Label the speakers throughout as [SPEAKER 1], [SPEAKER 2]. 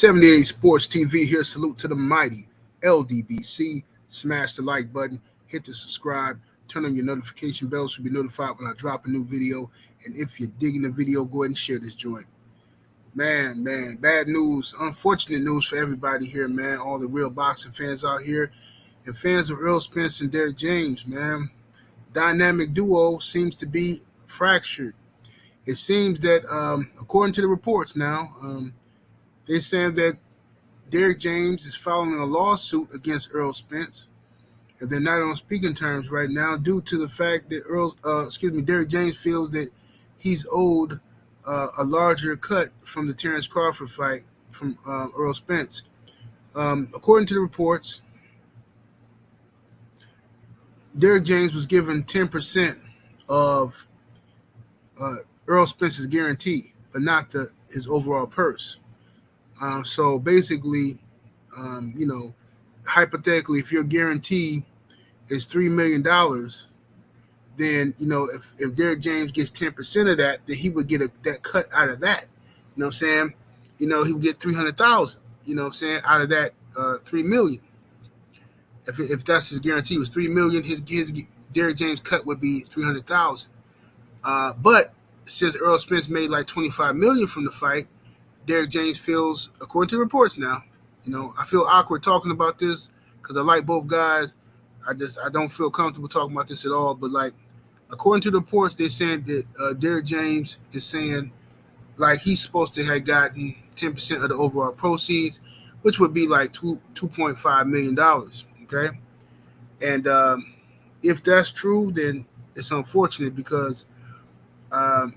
[SPEAKER 1] 78 Sports TV here. Salute to the mighty ldbc. Smash the like button, hit the subscribe, turn on your notification bell so you'll be notified when I drop a new video. And if you're digging the video, go ahead and share this joint. Man, bad news, unfortunate news for everybody here, man. All the real boxing fans out here and fans of Errol Spence and Derrick James, man. Dynamic duo seems to be fractured. It seems that, according to the reports now, they're saying that Derrick James is filing a lawsuit against Errol Spence, and they're not on speaking terms right now due to the fact that Derrick James feels that he's owed a larger cut from the Terrence Crawford fight from Errol Spence. According to the reports, Derrick James was given 10% of Errol Spence's guarantee, but not his overall purse. So basically, hypothetically, if your guarantee is $3 million, then, if Derrick James gets 10% of that, then he would get that cut out of that. You know what I'm saying? He would get $300,000, out of that $3 million. If that's his guarantee, was $3 million, his Derrick James cut would be $300,000. But since Errol Spence made like $25 million from the fight, Derrick James feels, according to reports now, I feel awkward talking about this because I like both guys. I don't feel comfortable talking about this at all. But like, according to the reports, they're saying that Derrick James is saying like he's supposed to have gotten 10% of the overall proceeds, which would be like $2.5 million. Okay, and if that's true, then it's unfortunate because I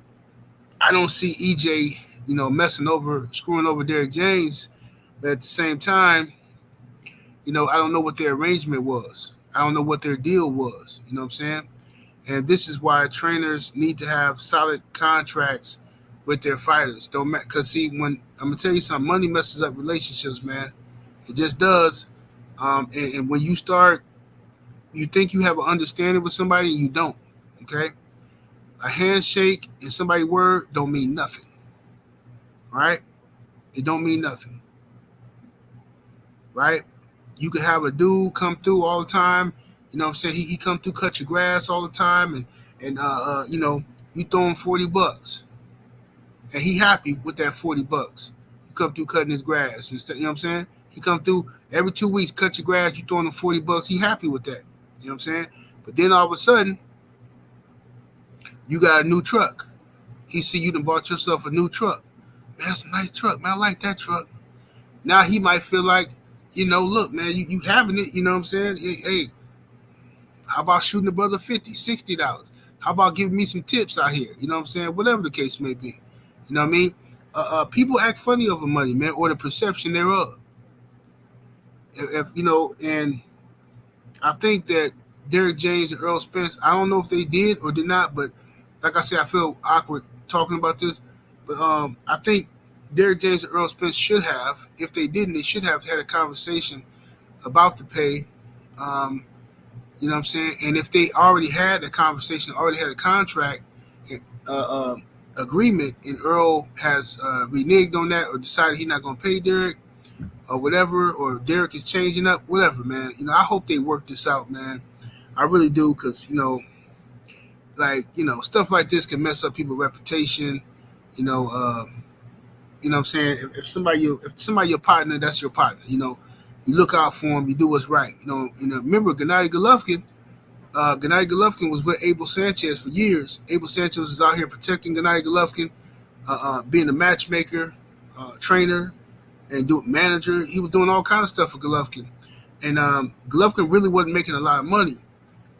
[SPEAKER 1] don't see EJ, screwing over Derrick James. But at the same time, I don't know what their arrangement was. I don't know what their deal was. You know what I'm saying? And this is why trainers need to have solid contracts with their fighters. Because see, when I'm gonna tell you something, money messes up relationships, man. It just does. And when you start, you think you have an understanding with somebody, and you don't. Okay, a handshake and somebody's word don't mean nothing. Right? It don't mean nothing. Right? You could have a dude come through all the time. You know what I'm saying? He come through, cut your grass all the time, and you throw him $40, and he happy with that $40. You come through cutting his grass, and you know what I'm saying? He come through every 2 weeks, cut your grass. You throwing him $40. He happy with that. You know what I'm saying? But then all of a sudden, you got a new truck. He see you done bought yourself a new truck. Man, that's a nice truck, man. I like that truck. Now he might feel like, look, man, you having it, you know what I'm saying? Hey, how about shooting a brother $50, $60? How about giving me some tips out here? You know what I'm saying? Whatever the case may be. You know what I mean? People act funny over money, man, or the perception thereof. And I think that Derrick James and Errol Spence, I don't know if they did or did not, but like I said, I feel awkward talking about this. But I think Derrick James and Errol Spence should have, if they didn't, they should have had a conversation about the pay. You know what I'm saying? And if they already had a conversation, already had a contract agreement, and Errol has reneged on that or decided he's not going to pay Derrick or whatever, or Derrick is changing up, whatever, man. I hope they work this out, man. I really do, because, stuff like this can mess up people's reputation. You know what I'm saying? If somebody your partner, that's your partner. You look out for him. You do what's right. Remember Gennady Golovkin. Gennady Golovkin was with Abel Sanchez for years. Abel Sanchez was out here protecting Gennady Golovkin, being a matchmaker, trainer, and manager. He was doing all kinds of stuff for Golovkin. And Golovkin really wasn't making a lot of money.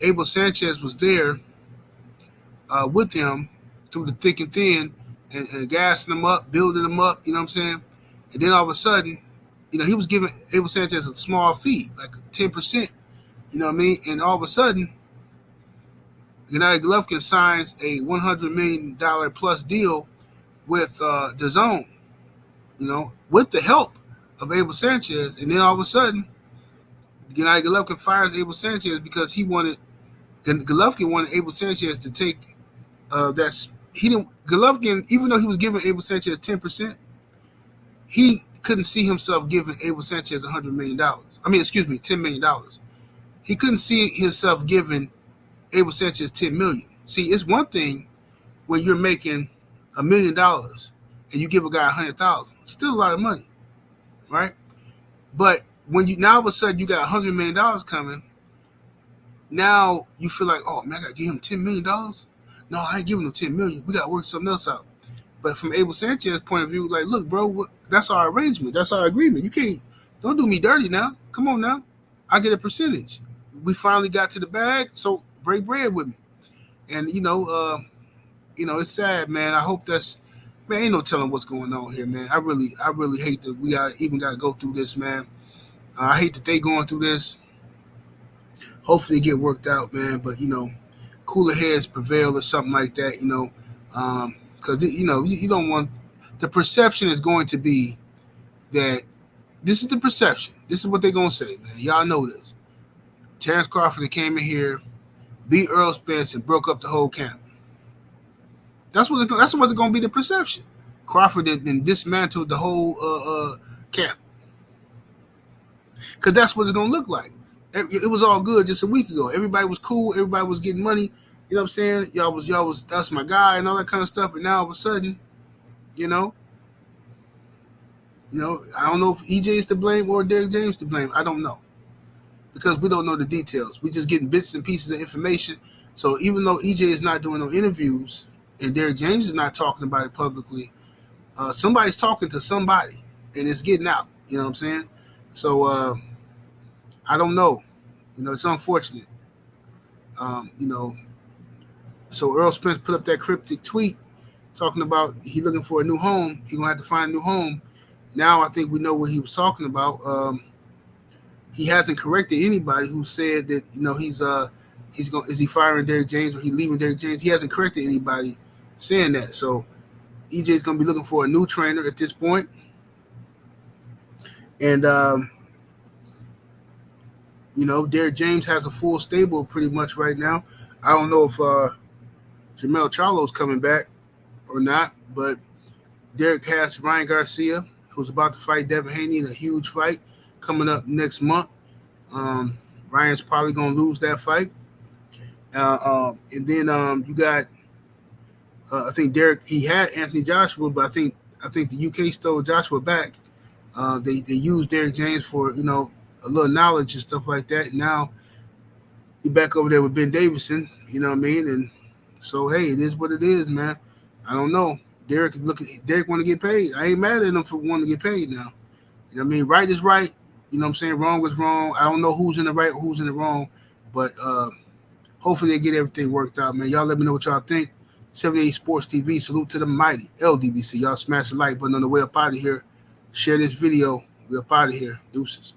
[SPEAKER 1] Abel Sanchez was there with him through the thick and thin, and gassing him up, building him up, you know what I'm saying? And then all of a sudden, he was giving Abel Sanchez a small fee, like 10%, you know what I mean? And all of a sudden, Gennady Golovkin signs a $100 million plus deal with the Zone, with the help of Abel Sanchez. And then all of a sudden, Gennady Golovkin fires Abel Sanchez because Golovkin wanted Abel Sanchez to take Golovkin, even though he was giving Abel Sanchez 10%, couldn't see himself giving Abel Sanchez $100 million. I mean, excuse me, $10 million. He couldn't see himself giving Abel Sanchez $10 million. See, it's one thing when you're making $1 million and you give a guy $100,000. Still a lot of money, right? But when you now all of a sudden you got $100 million coming, now you feel like, oh man, I gotta give him $10 million. No, I ain't giving him $10 million. We gotta work something else out. But from Abel Sanchez's point of view, like, look, bro, that's our arrangement. That's our agreement. You can't, don't do me dirty now. Come on now. I get a percentage. We finally got to the bag, so break bread with me. And it's sad, man. I hope that's, man, ain't no telling what's going on here, man. I really hate that we even got to go through this, man. I hate that they going through this. Hopefully it get worked out, man. But, cooler heads prevail or something like that, because, you don't want, the perception is going to be that this is the perception. This is what they're going to say, man. Y'all know this. Terrence Crawford came in here, beat Errol Spence, and broke up the whole camp. That's what's going to be the perception. Crawford then dismantled the whole camp. Because that's what it's going to look like. It was all good just a week ago. Everybody was cool. Everybody was getting money. You know what I'm saying? Y'all was that's my guy and all that kind of stuff. And now all of a sudden, I don't know if EJ is to blame or Derrick James to blame. I don't know. Because we don't know the details. We just getting bits and pieces of information. So even though EJ is not doing no interviews and Derrick James is not talking about it publicly, somebody's talking to somebody and it's getting out. You know what I'm saying? So I don't know. It's unfortunate. So Errol Spence put up that cryptic tweet talking about he looking for a new home. He gonna have to find a new home. Now I think we know what he was talking about. He hasn't corrected anybody who said that is he firing Derrick James or he leaving Derrick James. He hasn't corrected anybody saying that. So EJ is gonna be looking for a new trainer at this point. And Derrick James has a full stable pretty much right now. I don't know if Jermell Charlo's coming back or not, but Derrick has Ryan Garcia, who's about to fight Devin Haney in a huge fight coming up next month. Ryan's probably going to lose that fight. And then you got, I think Derrick, he had Anthony Joshua, but I think the UK stole Joshua back. They used Derrick James for, a little knowledge and stuff like that. And now he's back over there with Ben Davison, you know what I mean? And so, hey, it is what it is, man. I don't know. Derrick want to get paid. I ain't mad at him for wanting to get paid now. You know what I mean? Right is right. You know what I'm saying? Wrong is wrong. I don't know who's in the right, who's in the wrong, but hopefully they get everything worked out, man. Y'all let me know what y'all think. 78 Sports TV, salute to the mighty LDBC. Y'all smash the like button on the way up out of here. Share this video. We're up out of here. Deuces.